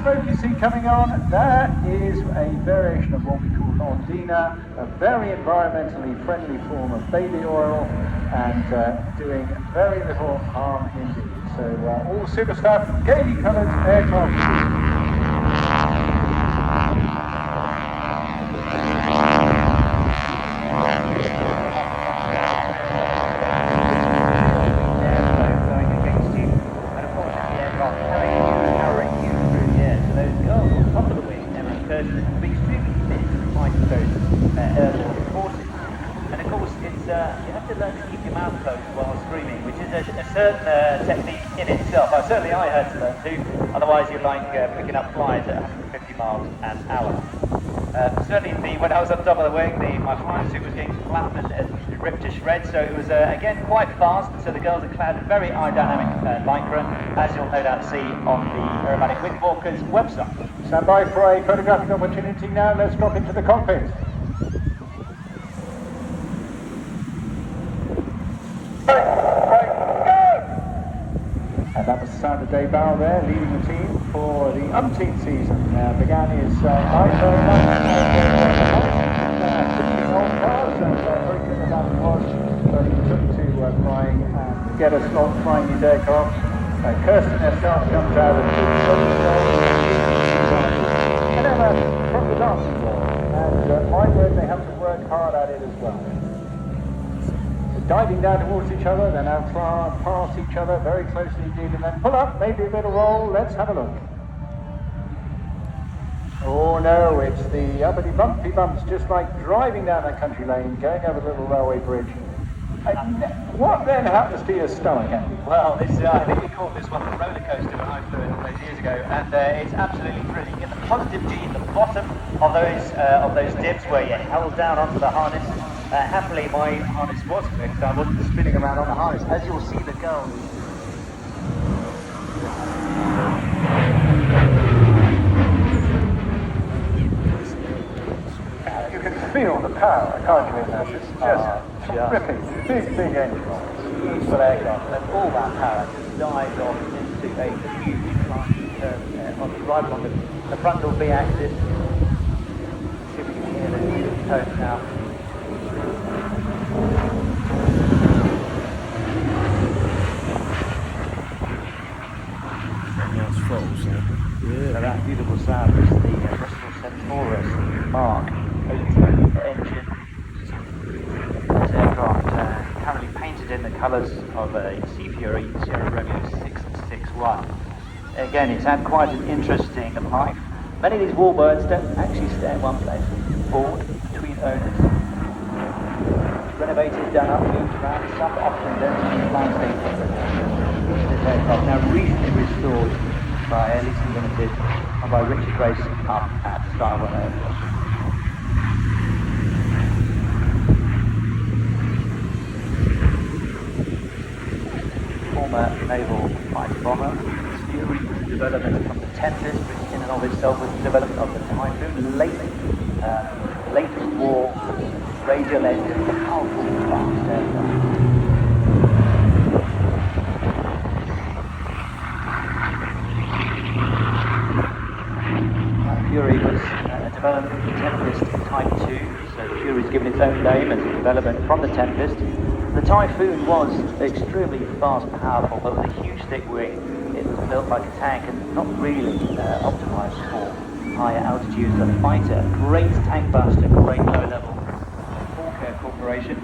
stroke you see coming on, that is a variation of what we call Ondina, a very environmentally friendly form of baby oil, and doing very little harm indeed. So all super stuff, gaily coloured aircraft. Certain technique in itself. Certainly I had to learn to, otherwise you're like picking up flies at 150 miles an hour. Certainly when I was on top of the wing, my flying suit was getting flattened and ripped to shreds, so it was again quite fast, so the girls are clad in very aerodynamic lycra, as you'll no doubt see on the Aerobatic Wingwalkers website. Stand by for a photographic opportunity now, let's drop into the cockpit. And that was the sound of Dave Barrow there, leading the team for the umpteenth season. Began his life very much old cars, and very good at that it was, but he took to flying and get us not flying these aircraft. Kirsten herself comes out and from the dancing floor, and my word, they have to work hard at it as well. Diving down towards each other, then out far past each other, very closely indeed, and then pull up, maybe a bit of roll. Let's have a look. Oh no, it's the uppity bumpy bumps, just like driving down that country lane, going over the little railway bridge. What then happens to your stomach, Andy? Well, I think we called this one the roller coaster when I flew it all those years ago, and it's absolutely thrilling. In the positive G, at the bottom of those dips where you're held down onto the harness. Happily, my harness was fixed. I wasn't spinning around on the harness. As you'll see, the girls. You can feel the power, can't you, in that? It's just terrific. Big engines. Beautiful aircraft, and all that power just dives off into a huge flying curve right along the frontal V axis. See if we can hear the tones now. So that beautiful sound is the Bristol Centaurus Mark 8 engine. This aircraft currently painted in the colours of a Sea Fury Sierra Romeo 661. Again, it's had quite an interesting life. Many of these warbirds don't actually stay in one place, board between owners. Renovated, done up, moved around, some often don't see the landscape this aircraft, now recently restored by Air Leasing Limited and by Richard Grace up at Starwell Airport. Former naval fighter bomber, Fury was development from the Tempest, which in and of itself was the development of the Typhoon, late war radial engine, powerful fast aircraft. Fury was a development of the Tempest Type 2, so Fury is given its own name as a development from the Tempest. The Typhoon was extremely fast, powerful, but with a huge thick wing. It was built like a tank and not really optimised for higher altitudes. A fighter, great tank buster, great low level. Hawker Corporation.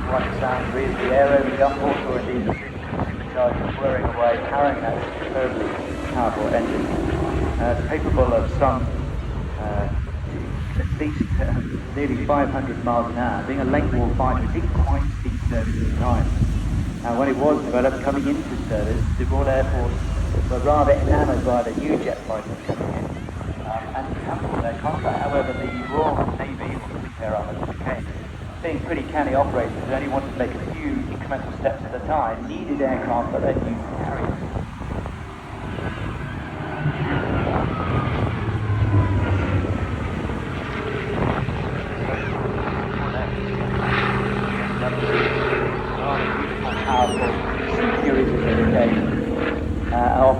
What it sounds really the aero, the gun force, or indeed the supercharger whirring away, carrying that superbly powerful engine. Capable of some at least nearly 500 miles an hour, being a late war fighter, it didn't quite speed service at the time. Now when it was developed, coming into service, the Royal Air Force were rather enamoured by the new jet fighters coming in and cancelled their contract. However, the Royal Navy, or the Fleet Air Arm as it became, being pretty canny operators who only wanted to make a few incremental steps at a time, needed aircraft that they knew carriers.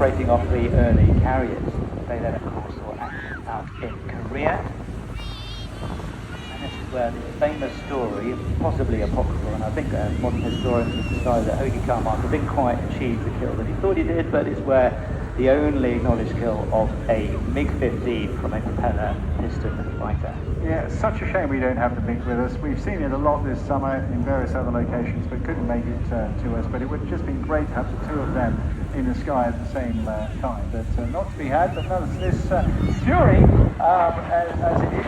operating off the early carriers. They then, of course, were out in Korea. And this is where the famous story, possibly apocryphal, and I think modern historians have decided that Hoagie Carmichael didn't quite achieve the kill that he thought he did, but it's where the only acknowledged kill of a MiG-15 from a propeller piston fighter. Yeah, it's such a shame we don't have the MiG with us. We've seen it a lot this summer in various other locations, but couldn't make it to us. But it would have just been great to have the two of them in the sky at the same time. But not to be had, but nonetheless, Fury, as it is,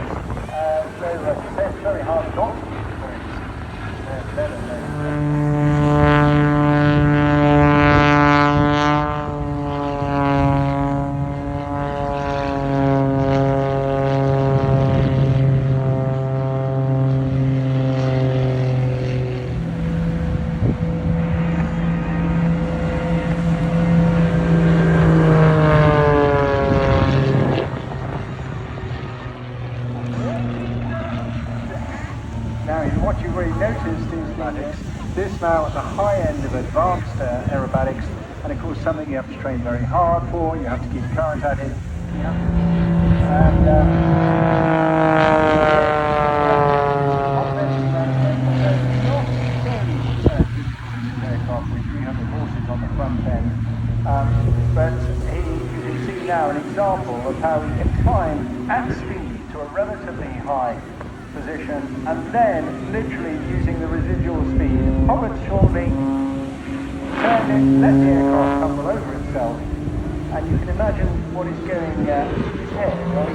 it's very hard not to be what you've already noticed is this now at the high end of advanced aerobatics, and of course something you have to train very hard for. You have to keep current at it, and aircraft with 300 horses on the front end, but you can see now an example of how he can climb at speed to a relatively high position, and then literally using the residual speed, hover shortly, turn it, let the aircraft tumble over itself, and you can imagine what is going through his head. Well, you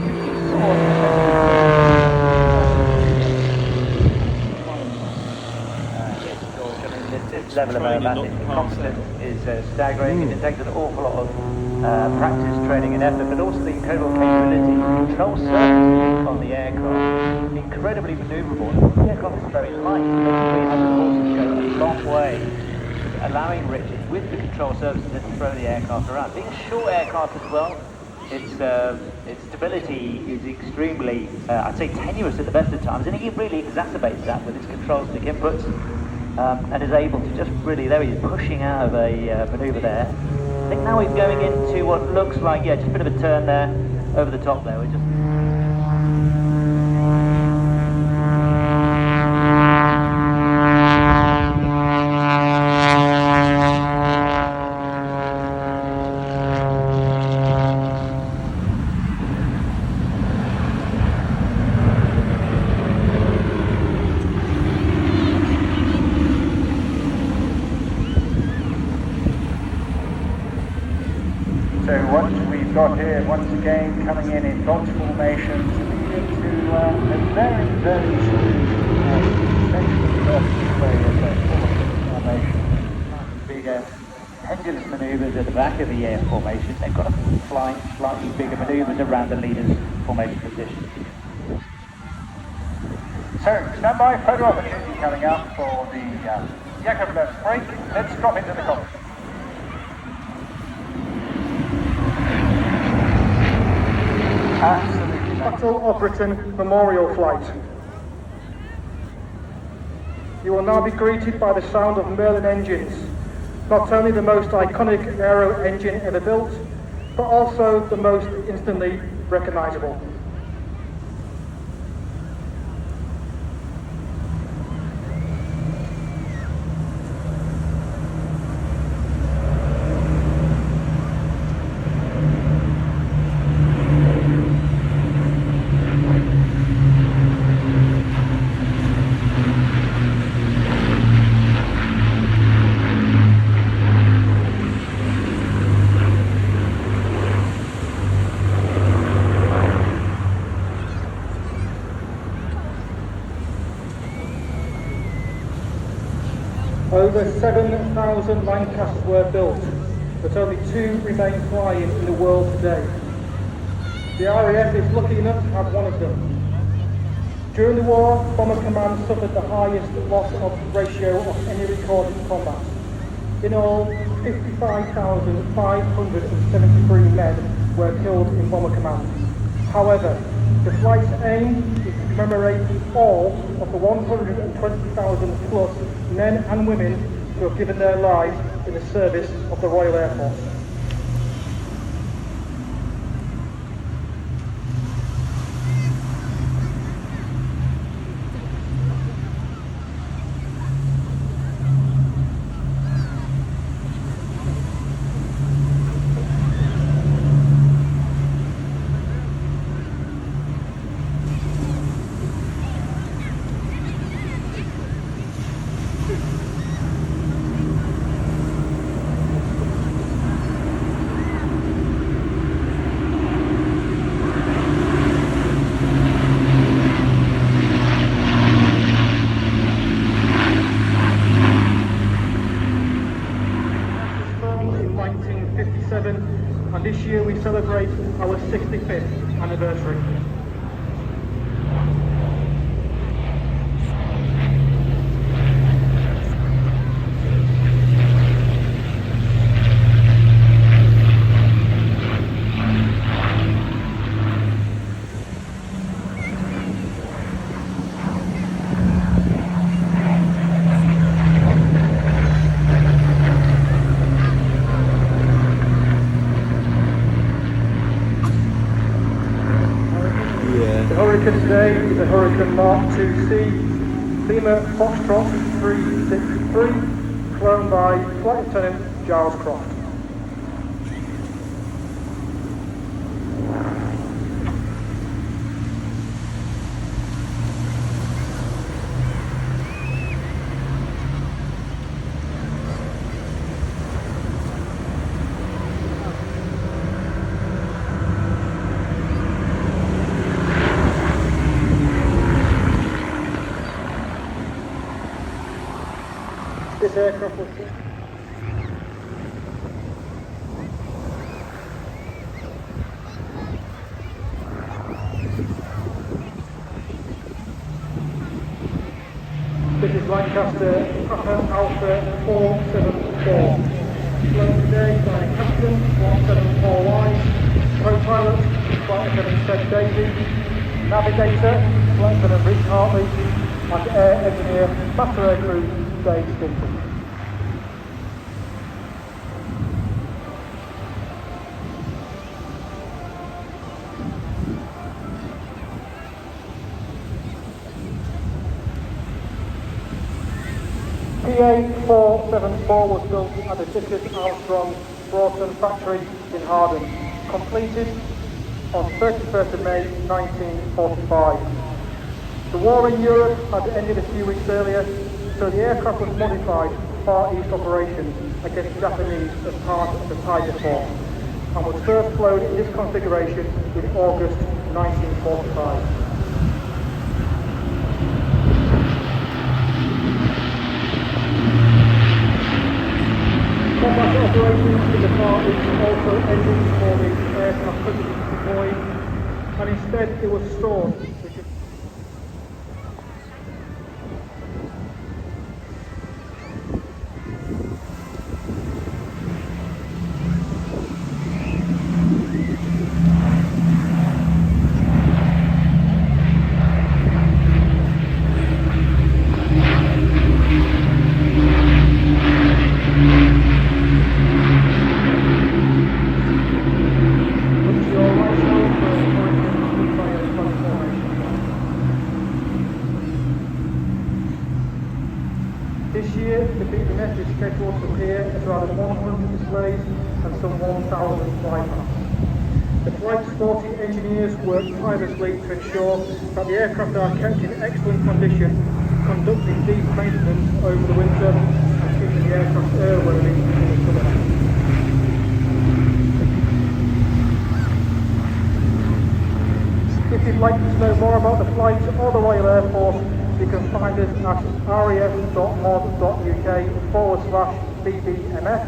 this level of aerobatic confidence is staggering. It takes an awful lot of practice, training and effort, but also the incredible capability to control surfaces on the aircraft. Incredibly manoeuvrable. The aircraft is very light, making 300 horses go a long way, allowing Richard with the control surfaces to throw the aircraft around. Being a short aircraft as well, its stability is extremely, I'd say, tenuous at the best of times, and he really exacerbates that with its control stick inputs, and is able to just really, there he is, pushing out of a manoeuvre there. I think now he's going into what looks like, just a bit of a turn there, over the top there. We're just So what we've got here, once again, coming in dodge formation to lead into a very, very smooth section of the formation. Bigger pendulous manoeuvres at the back of the air formation. They've got a slightly bigger manoeuvres around the leader's formation position. So, stand by, photo opportunity coming up for the Yakov left break. Let's drop into the cockpit. Absolutely. Battle of Britain Memorial Flight. You will now be greeted by the sound of Merlin engines, not only the most iconic aero engine ever built, but also the most instantly recognisable. Over 7,000 Lancasters were built, but only 2 remain flying in the world today. The RAF is lucky enough to have one of them. During the war, Bomber Command suffered the highest loss of ratio of any recorded combat. In all, 55,573 men were killed in Bomber Command. However, the flight's aim is to commemorate all of the 120,000 plus men and women who have given their lives in the service of the Royal Air Force. year we celebrate our 65th anniversary. The Hurricane today is a Hurricane Mark 2C, Lima Foxtrot 363, flown by Flight Lieutenant Giles Croft. This aircraft was This is Lancaster Papa Alpha 474. Flown today by Captain 174Y, co-pilot Flight Lieutenant Ted Daisy, navigator Flight Lieutenant Rich Hartley, and air engineer Master Air Crew Dave Stinton. PA474 was built at the Dickers Armstrong Broughton factory in Harden, completed on 31st of May 1945. The war in Europe had ended a few weeks earlier, so the aircraft was modified for Far East operations against Japanese as part of the Tiger Force, and was first flown in this configuration in August 1945. Combat operations in the Far East also ended before the aircraft could be deployed, and instead it was stored. This year, the BBMF is scheduled to appear at around 100 displays and some 1,000 flight maps. The flight sporty engineers work tirelessly to ensure that the aircraft are kept in excellent condition, conducting deep maintenance over the winter and keeping the aircraft airworthy in the summer. If you'd like to know more about the flight or the Royal Air Force, you can find us at raf.mod.uk/BBMF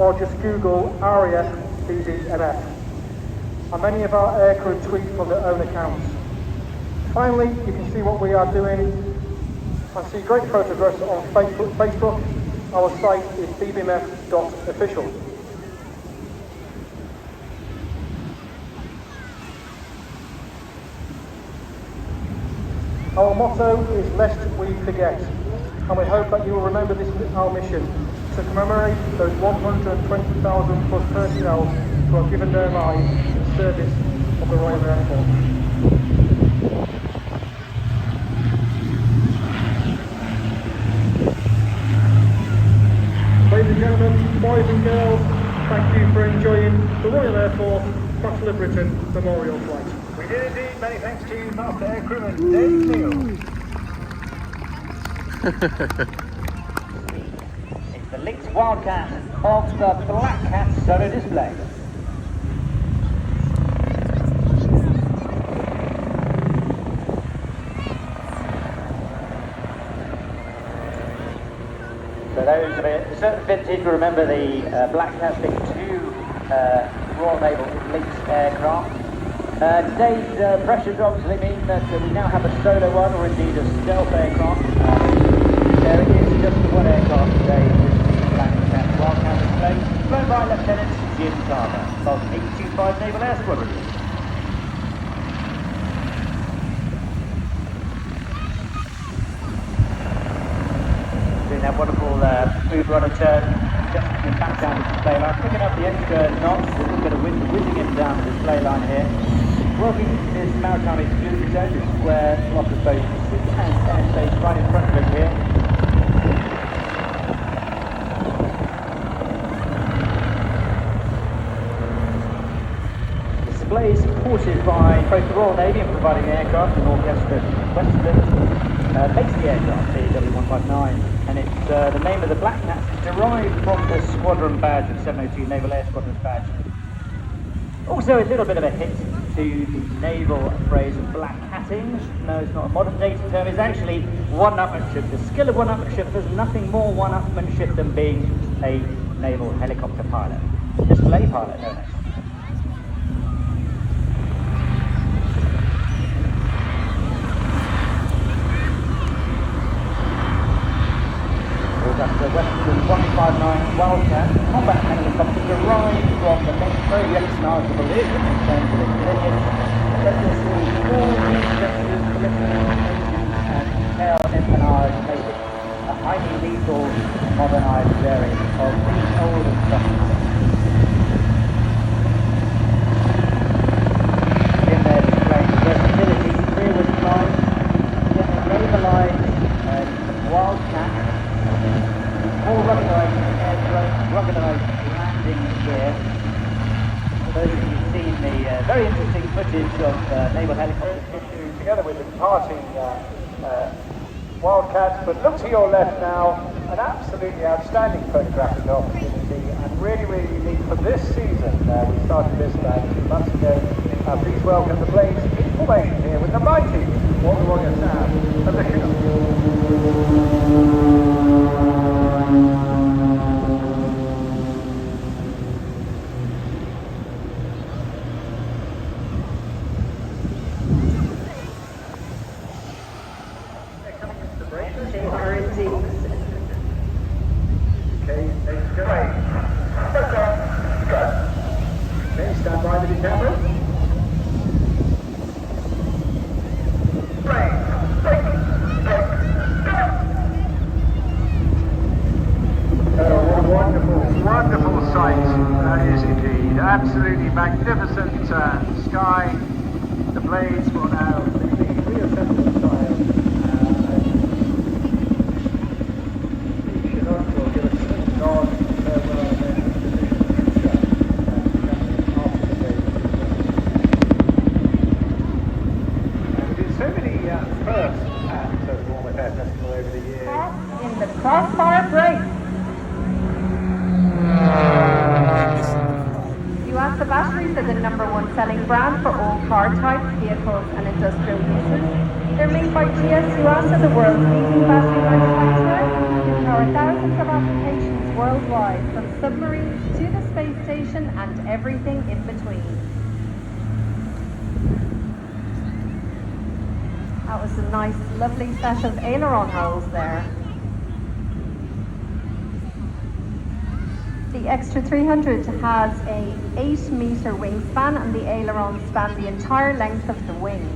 or just Google RAF BBMF. And many of our aircrew tweet from their own accounts. Finally, you can see what we are doing and see great photographs on Facebook. Our site is bbmf.official. Our motto is lest we forget, and we hope that you will remember this our mission to commemorate those 120,000 plus personnel who have given their lives in service of the Royal Air Force. Ladies and gentlemen, boys and girls, thank you for enjoying the Royal Air Force Battle of Britain Memorial Flight. We did indeed. Many thanks to Master Air Crewman Dave Neal. It's the Lynx Wildcat of the Black Cat Solar Display. So those of a certain vintage will remember the Black Cat being two Royal Naval Fleet aircraft. Today's pressures obviously mean that we now have a solo one, or indeed a stealth aircraft. There is just the one aircraft today with the Black Cat Wildcat display, flown by Lieutenant Jim Carver of 825 Naval Air Squadron. Doing that wonderful mover on a turn, just back down the display line, picking up the extra knots, a little bit of wind whizzing him down the display line here. Working this maritime exclusive zone, this is where lots of boats sit and airspace right in front of us here. The display is supported by both the Royal Navy in providing the aircraft and Orchestra Westland makes the aircraft, the W159, and it's the name of the Black Cat derived from the squadron badge of 702 Naval Air Squadron's badge. Also a little bit of a hit to the naval phrase of black hatting. No, it's not a modern day term, it's actually one-upmanship. The skill of one-upmanship, there's nothing more one-upmanship than being a naval helicopter pilot. Display pilot, no less. That's the Western 159 Wildcat combat helicopter derived from the next very recognisable in terms of its lineage. Let us see all these gestures, and tail empennage make it a highly lethal modernised variant of the old instructions. In there displaying versatility, rearward climb, then a navalised Wildcat. All ruggedised aircraft, ruggedised landing gear. For those of you who've seen the very interesting footage of naval helicopters Issue together with the departing Wildcats, but look to your left now, an absolutely outstanding photographic opportunity and really, really unique for this season. We started this about 2 months ago. Please welcome the Blades in formation here with the mighty Water Warrior Sam of the Hill. They are indeed. Okay, let's go. Go. Okay, stand by with your camera. Wonderful sight that is indeed. Absolutely magnificent sky. The Blades will now be reassembled style. The Chinook will give us a nod farewell and then position future after the day. And we've been so many firsts at the Bournemouth Air Festival over the years. In the crossfire break. Yuasa batteries are the #1 selling brand for all car types, vehicles and industrial uses. They're made by GS Yuasa, the world's leading battery manufacturer, to power thousands of applications worldwide, from submarines to the space station and everything in between. That was a nice, lovely set of aileron rolls there. The Extra 300 has a 8-metre wingspan and the ailerons span the entire length of the wing,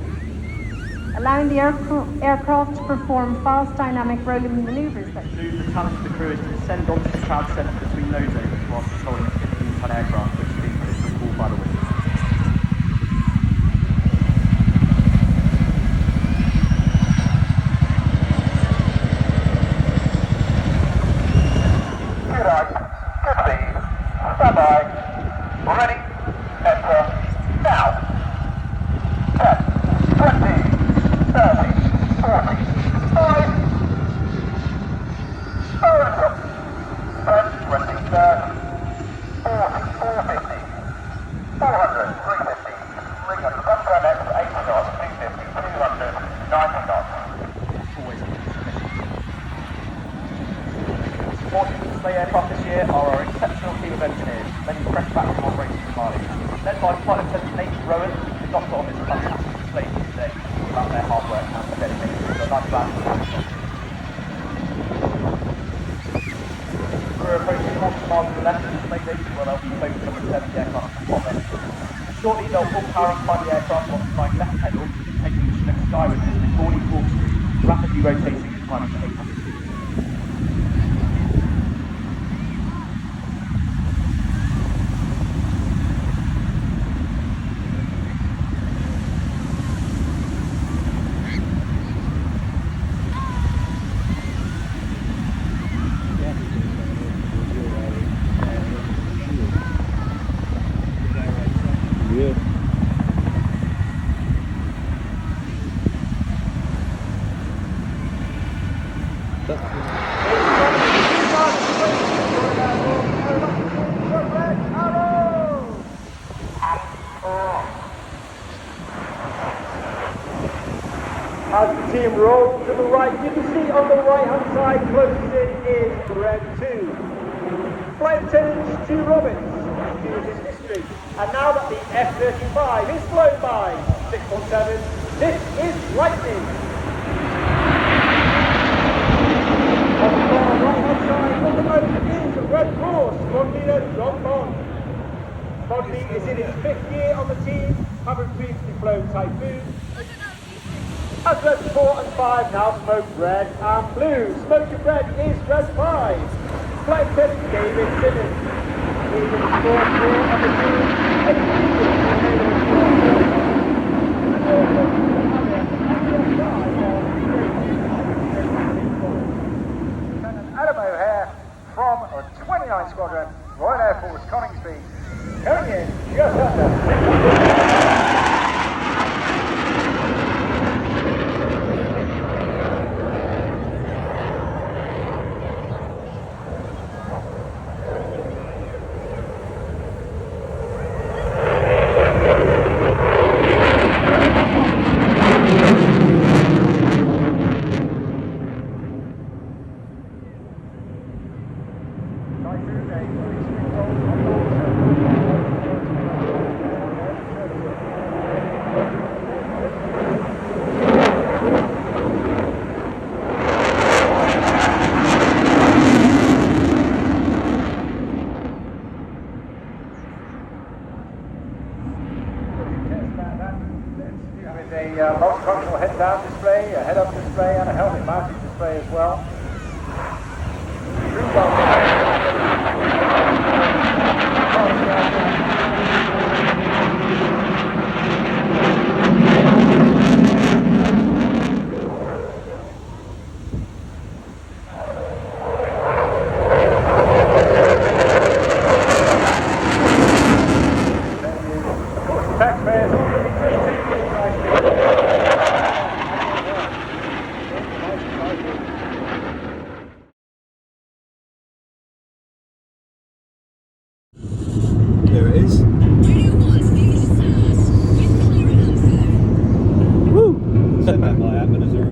allowing the aircraft to perform fast dynamic rolling manoeuvres. The challenge for the crew is to descend onto the cloud centre between nose zones whilst controlling a 15-ton aircraft, which is being pushed to a wall by the wind. Ready, enter, now. 10, 20, 30, 40, 5. Hold up. 10, 20, 30, 40, 450, 400, 350, 300, 110x, 80 knots, 250, 200, 90 knots. Always supporting the display aircraft this year are our exceptional team of engineers. then you press back to operating Mali. Led by Flight Attendant Nathan Rowan, who's also on this fantastic display today about their hard work and their dedication. So that's that. We're approaching 40 miles to the left of the display station where they'll be focused on returning the aircraft to top end. Shortly they'll full power and fly the aircraft on the flying left pedal, taking the Chinook skyward as the boarding corkscrew, rapidly rotating and climbing to 800 feet. As the team rolls to the right, you can see on the right-hand side, closest in is Red 2. Flight attendant Stu Roberts, he was in history. And now that the F-35 is flown by 6.7, this is Lightning. On the far right-hand side of the boat is Red Horse, squad leader John Bond. Bodley is in his 5th year on the team, having previously flown Typhoon. As Red 4 and 5 now smoke red and blue. Smoking red is Red 5. Flight attendant David Simmons. He is in his 4th year on the team. Lieutenant Adam O'Hare from 29 Squadron, Royal Air Force, Coningsby, coming in just under 600. With a multifunctional head-down display, a head-up display, and a helmet-mounted display as well. True